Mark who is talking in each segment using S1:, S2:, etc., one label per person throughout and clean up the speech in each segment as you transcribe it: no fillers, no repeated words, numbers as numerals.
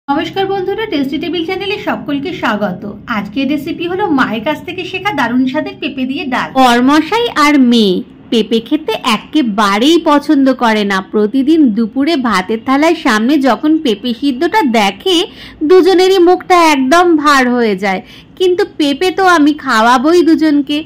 S1: নমস্কার বন্ধুরা, tasty table চ্যানেলে সকলকে স্বাগত। আজকের রেসিপি হলো মায়ের কাছ থেকে শেখা দারুণ স্বাদের পেঁপে দিয়ে ডাল।
S2: বরমশাই আর মেয়ে পেঁপে খেতে একেবারেই পছন্দ করে না। প্রতিদিন দুপুরে ভাতের থালায় সামনে যখন পেঁপে সিদ্ধটা দেখে দুজনেরই মুখটা একদম ভার হয়ে যায়। কিন্তু পেঁপে তো আমি খাওয়াবই দুজনকে।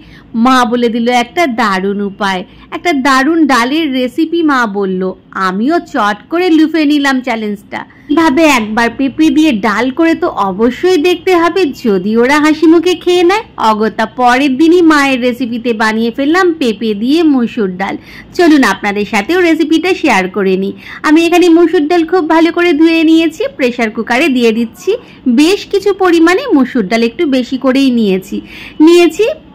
S2: মা বলে দিল একটা দারুণ উপায়, একটা দারুণ ডালের রেসিপি মা বলল। আমিও চট করে লুফে নিলাম চ্যালেঞ্জটা। ভাবে একবার পেঁপে দিয়ে ডাল করে তো অবশ্যই দেখতে হবে, যদি ওরা হাসি মুখে খেয়ে নেয়। অগত্যা পরের দিনই মায়ের রেসিপিতে বানিয়ে ফেললাম পেঁপে দিয়ে মসুর ডাল। চলুন আপনাদের সাথেও রেসিপিটা শেয়ার করে নিই। আমি এখানে মসুর ডাল খুব ভালো করে ধুয়ে নিয়েছি, প্রেসার কুকারে দিয়ে দিচ্ছি। বেশ কিছু পরিমাণে মসুর ডাল, একটু বেশি করেই নিয়েছি।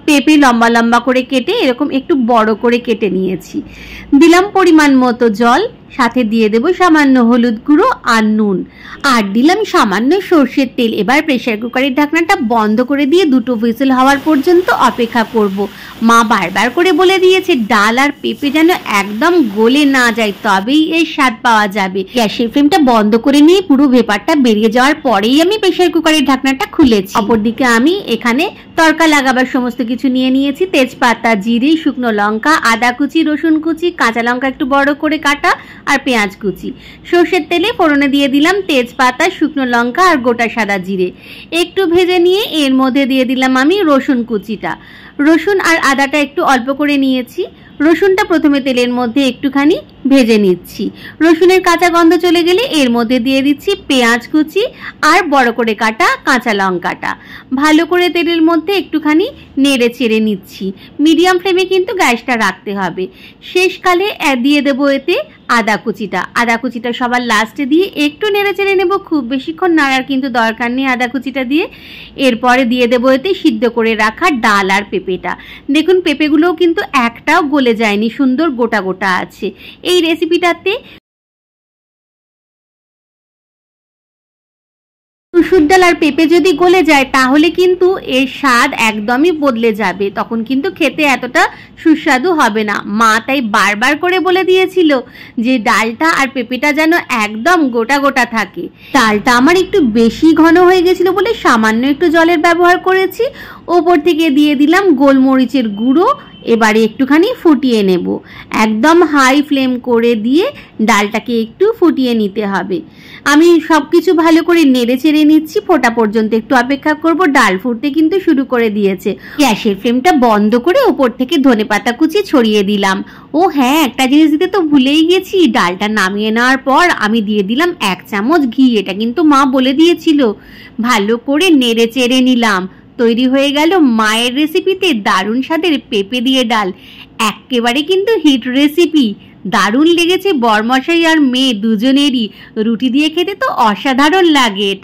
S2: পেঁপে লম্বা লম্বা করে কেটে এরকম একটু বড় করে কেটে নিয়েছি। দিলাম পরিমাণ মতো জল, সাথে দিয়ে দেব সামান্য হলুদ গুঁড়ো আর নুন, আর দিলাম সামান্য সর্ষের তেল। এবার প্রেসার কুকারের ঢাকনাটা বন্ধ করে দিয়ে দুটো হুইসেল হওয়ার পর্যন্ত অপেক্ষা করব। মা বারবার করে বলে দিয়েছে ডাল আর পেঁপে যেন একদম গলে না যায়, তবেই এর স্বাদ পাওয়া যাবে। গ্যাসের ফ্লেমটা বন্ধ করে নিয়ে পুরো ভেপারটা বেরিয়ে যাওয়ার পরেই আমি প্রেসার কুকারের ঢাকনাটা খুলেছি। অপরদিকে আমি এখানে তড়কা লাগাবার সমস্ত কিছু নিয়ে নিয়েছি। তেজপাতা, জিরে, শুকনো লঙ্কা, আদা কুচি, রসুন কুচি, কাঁচা লঙ্কা একটু বড় করে কাটা আর পেঁয়াজ কুচি। সর্ষের তেলে ফোড়নে দিয়ে দিলাম তেজপাতা, শুকনো লঙ্কা আর গোটা সাদা জিরে। একটু ভেজে নিয়ে এর মধ্যে দিয়ে দিলাম আমি রসুন কুচিটা। রসুন আর আদাটা একটু অল্প করে নিয়েছি। রসুনটা প্রথমে তেলের মধ্যে একটুখানি ভেজে নিচ্ছি। রসুনের কাঁচা গন্ধ চলে গেলে এর মধ্যে দিয়ে দিচ্ছি পেঁয়াজ কুচি আর বড় করে কাটা কাঁচা লঙ্কাটা। ভালো করে তেলের মধ্যে একটুখানি নেড়ে চেড়ে নিচ্ছি। মিডিয়াম ফ্লেমে কিন্তু গ্যাসটা রাখতে হবে। শেষকালে দিয়ে দেবো এতে আদা কুচিটা সবার লাস্টে দিয়ে একটু নেড়ে চেড়ে নেব। খুব বেশিক্ষণ নাড়ার কিন্তু দরকার নেই আদা কুচিটা দিয়ে। এরপরে দিয়ে দেবো এতে সিদ্ধ করে রাখা ডাল আর পেঁপেটা। দেখুন পেঁপেগুলোও কিন্তু একটাও গলে যায়নি, সুন্দর গোটা গোটা আছে। এই রেসিপিটাতে মসুর ডাল আর পেঁপে যদি গলে যায় তাহলে কিন্তু এর স্বাদ একদমই বদলে যাবে, তখন কিন্তু খেতে এতটা সুস্বাদু হবে না। মা তাই বারবার করে বলে দিয়েছিল যে ডালটা আর পেঁপেটা যেন একদম গোটা গোটা থাকে। ডালটা আমার একটু বেশি ঘন হয়ে গেছিল বলে সামান্য একটু জলের ব্যবহার করেছি। ওপর থেকে দিয়ে দিলাম গোলমরিচের গুঁড়ো। এবারে একটুখানি ফুটিয়ে নেব। একদম হাই ফ্লেম করে দিয়ে ডালটাকে একটু ফুটিয়ে নিতে হবে। আমি সব কিছু ভালো করে নেড়ে চেড়ে নিচ্ছি। ফোটা পর্যন্ত একটু অপেক্ষা করব। ডাল ফুটতে কিন্তু শুরু করে দিয়েছে। গ্যাসের ফ্লেমটা বন্ধ করে ওপর থেকে ধনেপাতা কুচি ছড়িয়ে দিলাম। ও হ্যাঁ, একটা জিনিস দিতে তো ভুলেই গেছি। ডালটা নামিয়ে নেওয়ার পর আমি দিয়ে দিলাম 1 চামচ ঘি। এটা কিন্তু মা বলে দিয়েছিল। ভালো করে নেড়ে চেড়ে নিলাম। তৈরি হয়ে গেল মায়ের রেসিপিতে দারুণ স্বাদের পেঁপে দিয়ে ডাল। একেবারে কিন্তু হিট রেসিপি। দারুণ লেগেছে বরমশাই আর মেয়ে দুজনেরই। রুটি দিয়ে খেতে তো অসাধারণ লাগে এটা।